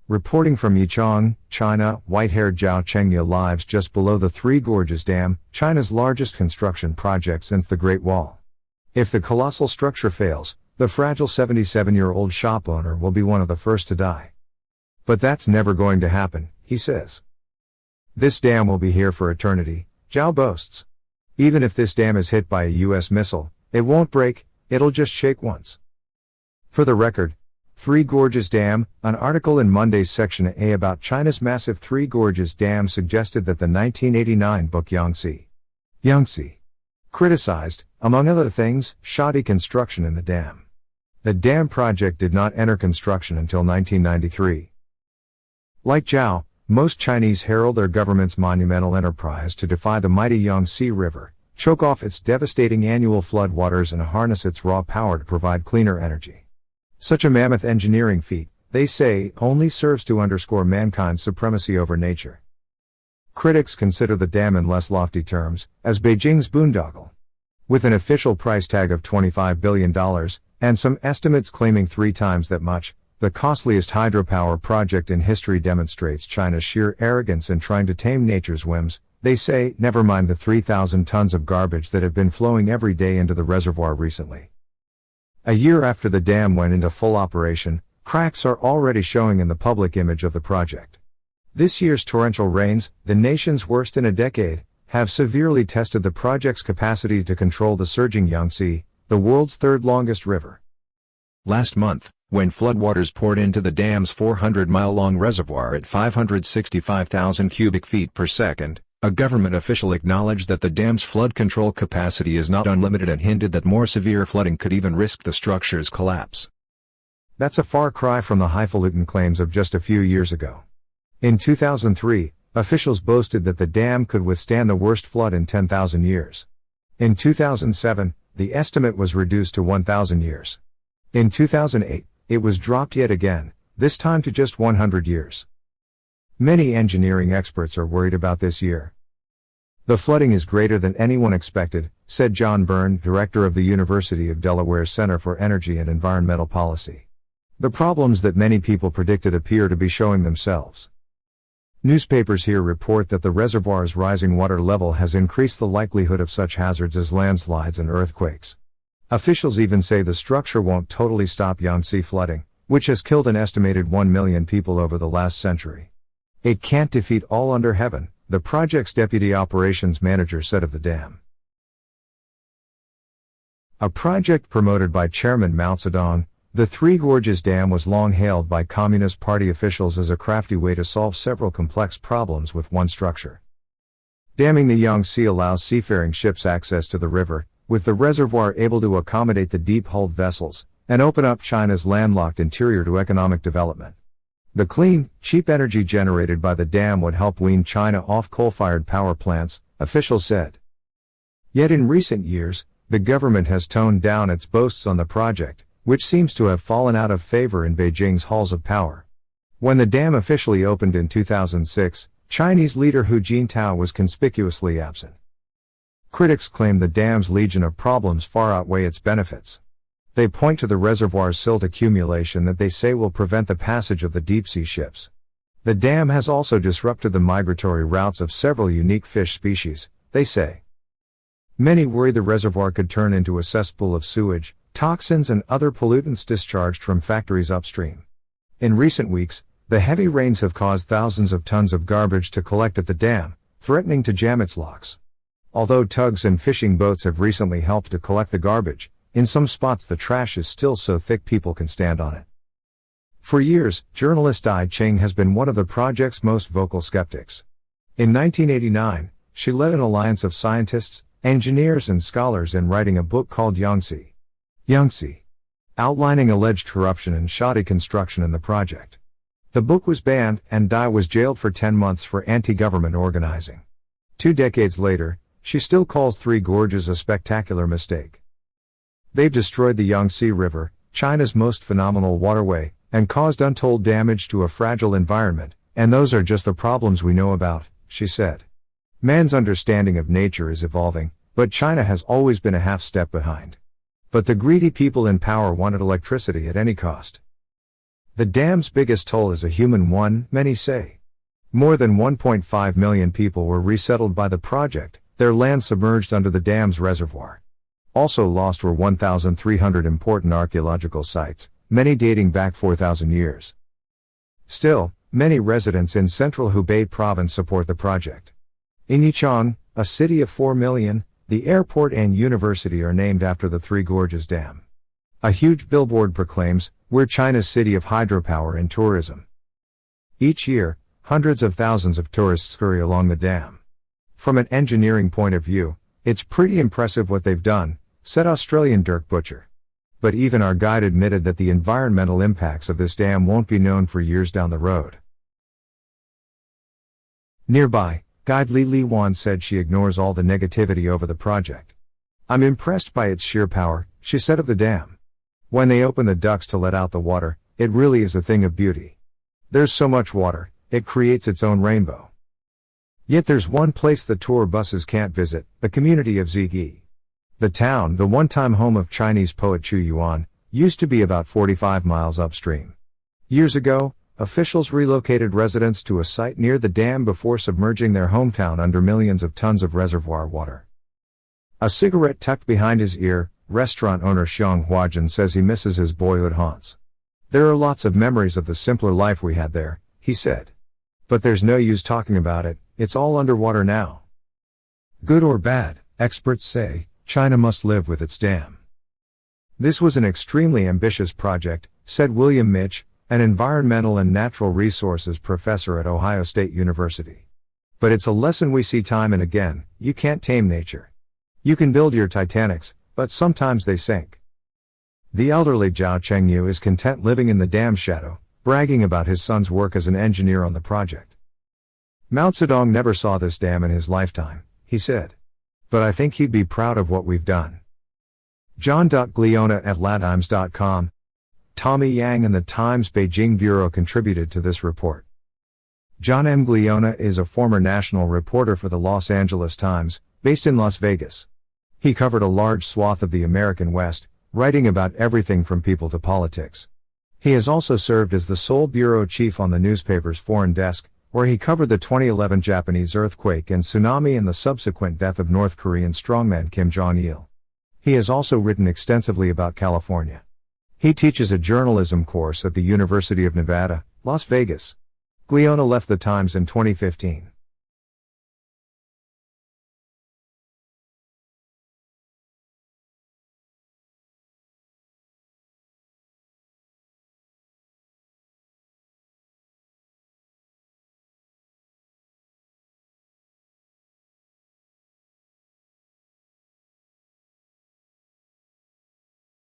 Reporting from Yichang, China, white-haired Zhao Chengya lives just below the Three Gorges Dam, China's largest construction project since the Great Wall. If the colossal structure fails, the fragile 77-year-old shop owner will be one of the first to die. But that's never going to happen, he says. This dam will be here for eternity, Zhao boasts. Even if this dam is hit by a US missile, it won't break, it'll just shake once. For the record, Three Gorges Dam, an article in Monday's Section A about China's massive Three Gorges Dam suggested that the 1989 book Yangtze criticized, among other things, shoddy construction in the dam. The dam project did not enter construction until 1993. Like Zhao, most Chinese herald their government's monumental enterprise to defy the mighty Yangtze River, choke off its devastating annual floodwaters and harness its raw power to provide cleaner energy. Such a mammoth engineering feat, they say, only serves to underscore mankind's supremacy over nature. Critics consider the dam in less lofty terms, as Beijing's boondoggle. With an official price tag of $25 billion, and some estimates claiming 3 times that much, the costliest hydropower project in history demonstrates China's sheer arrogance in trying to tame nature's whims, they say, never mind the 3,000 tons of garbage that have been flowing every day into the reservoir recently. A year after the dam went into full operation, cracks are already showing in the public image of the project. This year's torrential rains, the nation's worst in a decade, have severely tested the project's capacity to control the surging Yangtze, the world's third longest river. Last month, when floodwaters poured into the dam's 400-mile-long reservoir at 565,000 cubic feet per second, a government official acknowledged that the dam's flood control capacity is not unlimited and hinted that more severe flooding could even risk the structure's collapse. That's a far cry from the highfalutin claims of just a few years ago. In 2003, officials boasted that the dam could withstand the worst flood in 10,000 years. In 2007, the estimate was reduced to 1,000 years. In 2008, it was dropped yet again, this time to just 100 years. Many engineering experts are worried about this year. The flooding is greater than anyone expected, said John Byrne, director of the University of Delaware's Center for Energy and Environmental Policy. The problems that many people predicted appear to be showing themselves. Newspapers here report that the reservoir's rising water level has increased the likelihood of such hazards as landslides and earthquakes. Officials even say the structure won't totally stop Yangtze flooding, which has killed an estimated 1 million people over the last century. It can't defeat all under heaven, the project's deputy operations manager said of the dam. A project promoted by Chairman Mao Zedong, the Three Gorges Dam was long hailed by Communist Party officials as a crafty way to solve several complex problems with one structure. Damming the Yangtze allows seafaring ships access to the river, with the reservoir able to accommodate the deep-hulled vessels, and open up China's landlocked interior to economic development. The clean, cheap energy generated by the dam would help wean China off coal-fired power plants, officials said. Yet in recent years, the government has toned down its boasts on the project, which seems to have fallen out of favor in Beijing's halls of power. When the dam officially opened in 2006, Chinese leader Hu Jintao was conspicuously absent. Critics claim the dam's legion of problems far outweigh its benefits. They point to the reservoir's silt accumulation that they say will prevent the passage of the deep-sea ships. The dam has also disrupted the migratory routes of several unique fish species, they say. Many worry the reservoir could turn into a cesspool of sewage, toxins and other pollutants discharged from factories upstream. In recent weeks, the heavy rains have caused thousands of tons of garbage to collect at the dam, threatening to jam its locks. Although tugs and fishing boats have recently helped to collect the garbage, in some spots the trash is still so thick people can stand on it. For years, journalist Dai Ching has been one of the project's most vocal skeptics. In 1989, she led an alliance of scientists, engineers and scholars in writing a book called Yangtze, outlining alleged corruption and shoddy construction in the project. The book was banned, and Dai was jailed for 10 months for anti-government organizing. 2 decades later, she still calls Three Gorges a spectacular mistake. They've destroyed the Yangtze River, China's most phenomenal waterway, and caused untold damage to a fragile environment, and those are just the problems we know about, she said. Man's understanding of nature is evolving, but China has always been a half step behind. But the greedy people in power wanted electricity at any cost. The dam's biggest toll is a human one, many say. More than 1.5 million people were resettled by the project, their land submerged under the dam's reservoir. Also lost were 1,300 important archaeological sites, many dating back 4,000 years. Still, many residents in central Hubei province support the project. In Yichang, a city of 4 million, the airport and university are named after the Three Gorges Dam. A huge billboard proclaims, "We're China's city of hydropower and tourism." Each year, hundreds of thousands of tourists scurry along the dam. From an engineering point of view, it's pretty impressive what they've done, said Australian Dirk Butcher. But even our guide admitted that the environmental impacts of this dam won't be known for years down the road. Nearby, guide Li Wan said she ignores all the negativity over the project. "I'm impressed by its sheer power," she said of the dam. "When they open the ducts to let out the water, it really is a thing of beauty. There's so much water, it creates its own rainbow." Yet there's one place the tour buses can't visit, the community of Zigi. The town, the one-time home of Chinese poet Chu Yuan, used to be about 45 miles upstream. Years ago, officials relocated residents to a site near the dam before submerging their hometown under millions of tons of reservoir water. A cigarette tucked behind his ear, restaurant owner Xiang Huajin says he misses his boyhood haunts. "There are lots of memories of the simpler life we had there," he said. "But there's no use talking about it, it's all underwater now." Good or bad, experts say, China must live with its dam. This was an extremely ambitious project, said William Mitch, an environmental and natural resources professor at Ohio State University. But it's a lesson we see time and again: you can't tame nature. You can build your Titanics, but sometimes they sink. The elderly Zhao Chengyu is content living in the dam's shadow, bragging about his son's work as an engineer on the project. "Mao Zedong never saw this dam in his lifetime," he said. "But I think he'd be proud of what we've done." John.Gliona@latimes.com. Tommy Yang and the Times Beijing Bureau contributed to this report. John M. Gliona is a former national reporter for the Los Angeles Times, based in Las Vegas. He covered a large swath of the American West, writing about everything from people to politics. He has also served as the sole bureau chief on the newspaper's foreign desk, where he covered the 2011 Japanese earthquake and tsunami and the subsequent death of North Korean strongman Kim Jong-il. He has also written extensively about California. He teaches a journalism course at the University of Nevada, Las Vegas. Gliona left the Times in 2015.